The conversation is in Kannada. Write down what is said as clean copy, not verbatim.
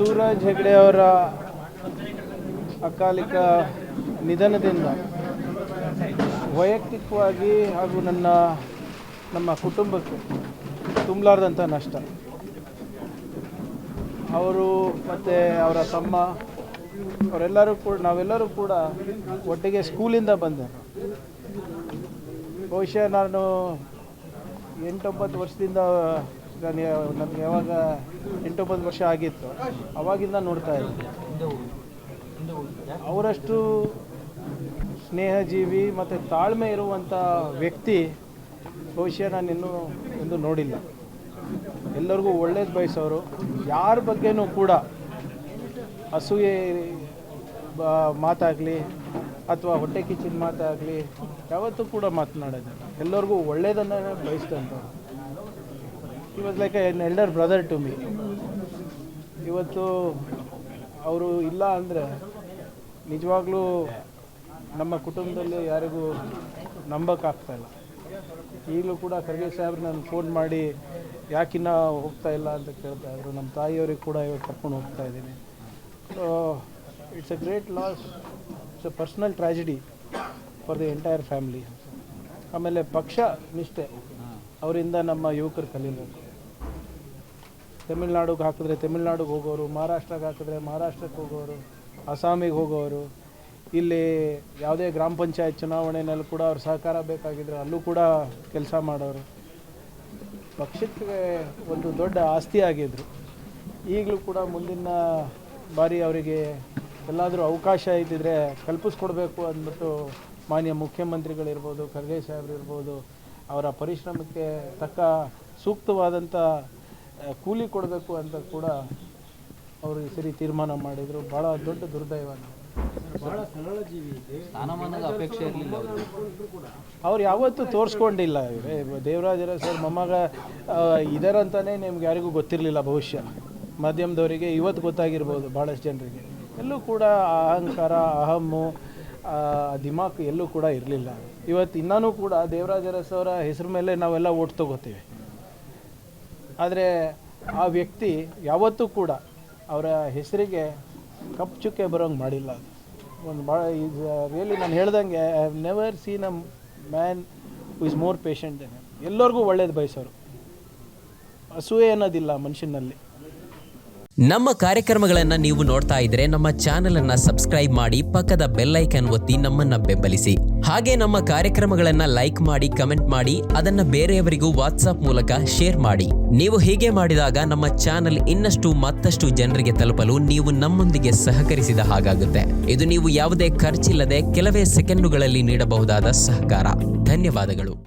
ಬಸವರಾಜ್ ಹೆಗಡೆ ಅವರ ಅಕಾಲಿಕ ನಿಧನದಿಂದ ವೈಯಕ್ತಿಕವಾಗಿ ಹಾಗೂ ನಮ್ಮ ಕುಟುಂಬಕ್ಕೆ ತುಂಬಲಾರ್ದಂಥ ನಷ್ಟ. ಅವರು ಮತ್ತು ಅವರ ತಮ್ಮ ನಾವೆಲ್ಲರೂ ಕೂಡ ಒಟ್ಟಿಗೆ ಸ್ಕೂಲಿಂದ ಬಂದೆ. ಬಹುಶಃ ನಾನು 8-9 ವರ್ಷದಿಂದ ನನಗೆ ಯಾವಾಗ 8-9 ವರ್ಷ ಆಗಿತ್ತು ಆವಾಗಿಂದ ನೋಡ್ತಾ ಇದ್ದೆ. ಅವರಷ್ಟು ಸ್ನೇಹಜೀವಿ ಮತ್ತು ತಾಳ್ಮೆ ಇರುವಂಥ ವ್ಯಕ್ತಿ ಬಹುಶಃ ನಾನು ಎಂದು ನೋಡಿಲ್ಲ. ಎಲ್ಲರಿಗೂ ಒಳ್ಳೇದು ಬಯಸೋರು, ಯಾರ ಬಗ್ಗೆನೂ ಕೂಡ ಅಸೂಯೆ ಮಾತಾಗಲಿ ಅಥವಾ ಹೊಟ್ಟೆ ಕಿಚ್ಚಿನ ಮಾತಾಗಲಿ ಯಾವತ್ತೂ ಕೂಡ ಮಾತನಾಡೋದಿಲ್ಲ. ಎಲ್ಲರಿಗೂ ಒಳ್ಳೇದನ್ನೇ ಬಯಸಿದಂಥವ್ರು. He was like an elder brother to me. ಇವತ್ತು ಅವರು ಇಲ್ಲ ಅಂದರೆ ನಿಜವಾಗ್ಲೂ ನಮ್ಮ ಕುಟುಂಬದಲ್ಲಿ ಯಾರಿಗೂ ನಂಬೋಕ್ಕಾಗ್ತಾಯಿಲ್ಲ. ಈಗಲೂ ಕೂಡ ಖರ್ಗೆ ಸಾಹೇಬ್ರು ನಾನು ಫೋನ್ ಮಾಡಿ ಯಾಕಿನ್ನ ಹೋಗ್ತಾ ಇಲ್ಲ ಅಂತ ಕೇಳ್ತಾಯಿದ್ರು. ನಮ್ಮ ತಾಯಿಯವ್ರಿಗೆ ಕೂಡ ಇವತ್ತು ಕರ್ಕೊಂಡು ಹೋಗ್ತಾ ಇದ್ದೀನಿ. So it's a great loss, it's a personal tragedy for the entire family. ಆಮೇಲೆ ಪಕ್ಷ ನಿಷ್ಠೆ ಅವರಿಂದ ನಮ್ಮ ಯುವಕರು ಕಲೀಬೇಕು. ತಮಿಳ್ನಾಡಿಗೆ ಹಾಕಿದ್ರೆ ತಮಿಳ್ನಾಡಿಗೆ ಹೋಗೋರು, ಮಹಾರಾಷ್ಟ್ರಕ್ಕೆ ಹಾಕಿದ್ರೆ ಮಹಾರಾಷ್ಟ್ರಕ್ಕೆ ಹೋಗೋರು, ಅಸ್ಸಾಮಿಗೆ ಹೋಗೋರು, ಇಲ್ಲಿ ಯಾವುದೇ ಗ್ರಾಮ ಪಂಚಾಯತ್ ಚುನಾವಣೆಯಲ್ಲಿ ಕೂಡ ಅವ್ರ ಸಹಕಾರ ಬೇಕಾಗಿದ್ದರೆ ಅಲ್ಲೂ ಕೂಡ ಕೆಲಸ ಮಾಡೋರು. ಪಕ್ಷಕ್ಕೆ ಒಂದು ದೊಡ್ಡ ಆಸ್ತಿ ಆಗಿದ್ದರು. ಈಗಲೂ ಕೂಡ ಮುಂದಿನ ಬಾರಿ ಅವರಿಗೆ ಎಲ್ಲಾದರೂ ಅವಕಾಶ ಇದ್ದಿದ್ರೆ ಕಲ್ಪಿಸ್ಕೊಡ್ಬೇಕು ಅಂದ್ಬಿಟ್ಟು ಮಾನ್ಯ ಮುಖ್ಯಮಂತ್ರಿಗಳಿರ್ಬೋದು, ಖರ್ಗೆ ಸಾಹೇಬ್ರು ಇರ್ಬೋದು, ಅವರ ಪರಿಶ್ರಮಕ್ಕೆ ತಕ್ಕ ಸೂಕ್ತವಾದಂಥ ಕೂಲಿ ಕೊಡಬೇಕು ಅಂತ ಕೂಡ ಅವರು ಈ ಸರಿ ತೀರ್ಮಾನ ಮಾಡಿದರು. ಭಾಳ ದೊಡ್ಡ ದುರ್ದೈವ. ಭಾಳ ಸರಳ ಜೀವಿ, ಸ್ಥಾನಮಾನದ ಅಪೇಕ್ಷೆ ಇರಲಿಲ್ಲ. ಅವ್ರು ಯಾವತ್ತೂ ತೋರಿಸ್ಕೊಂಡಿಲ್ಲ. ದೇವರಾಜ ಸರ್ ಮೊಮ್ಮಗ ಇದರಂತಲೇ ನಿಮ್ಗೆ ಯಾರಿಗೂ ಗೊತ್ತಿರಲಿಲ್ಲ. ಬಹುಶಃ ಮಾಧ್ಯಮದವರಿಗೆ ಇವತ್ತು ಗೊತ್ತಾಗಿರ್ಬೋದು ಭಾಳಷ್ಟು ಜನರಿಗೆ. ಎಲ್ಲೂ ಕೂಡ ಅಹಂಕಾರ, ಅಹಮ್ಮು, ದಿಮಾಕ್ ಎಲ್ಲೂ ಕೂಡ ಇರಲಿಲ್ಲ. ಇವತ್ತು ಇನ್ನೂ ಕೂಡ ದೇವರಾಜ ಅರಸ್ ಅವರ ಹೆಸರು ಮೇಲೆ ನಾವೆಲ್ಲ ಓಟ್ ತಗೋತೀವಿ. ಆದರೆ ಆ ವ್ಯಕ್ತಿ ಯಾವತ್ತೂ ಕೂಡ ಅವರ ಹೆಸರಿಗೆ ಕಪ್ಪು ಚುಕ್ಕೆ ಬರೋಂಗೆ ಮಾಡಿಲ್ಲ. ಒಂದು ಭಾಳ ಈಸ್ ರಿಯಲಿ ನಾನು ಹೇಳ್ದಂಗೆ I have never seen a man who is more patient than him. ಎಲ್ಲರಿಗೂ ಒಳ್ಳೇದು ಬಯಸೋರು, ಅಸೂಯೆ ಅನ್ನೋದಿಲ್ಲ ಮನುಷ್ಯನಲ್ಲಿ. ನಮ್ಮ ಕಾರ್ಯಕ್ರಮಗಳನ್ನು ನೀವು ನೋಡ್ತಾ ಇದ್ರೆ ನಮ್ಮ ಚಾನೆಲ್ ಅನ್ನ ಸಬ್ಸ್ಕ್ರೈಬ್ ಮಾಡಿ, ಪಕ್ಕದ ಬೆಲ್ ಐಕಾನ್ ಒತ್ತಿ ನಮ್ಮನ್ನ ಬೆಂಬಲಿಸಿ. ಹಾಗೆ ನಮ್ಮ ಕಾರ್ಯಕ್ರಮಗಳನ್ನ ಲೈಕ್ ಮಾಡಿ, ಕಮೆಂಟ್ ಮಾಡಿ, ಅದನ್ನ ಬೇರೆಯವರಿಗೂ ವಾಟ್ಸ್ಆಪ್ ಮೂಲಕ ಶೇರ್ ಮಾಡಿ. ನೀವು ಹೀಗೆ ಮಾಡಿದಾಗ ನಮ್ಮ ಚಾನೆಲ್ ಮತ್ತಷ್ಟು ಜನರಿಗೆ ತಲುಪಲು ನೀವು ನಮ್ಮೊಂದಿಗೆ ಸಹಕರಿಸಿದ ಹಾಗಾಗುತ್ತೆ. ಇದು ನೀವು ಯಾವುದೇ ಖರ್ಚಿಲ್ಲದೆ ಕೆಲವೇ ಸೆಕೆಂಡುಗಳಲ್ಲಿ ನೀಡಬಹುದಾದ ಸಹಕಾರ. ಧನ್ಯವಾದಗಳು.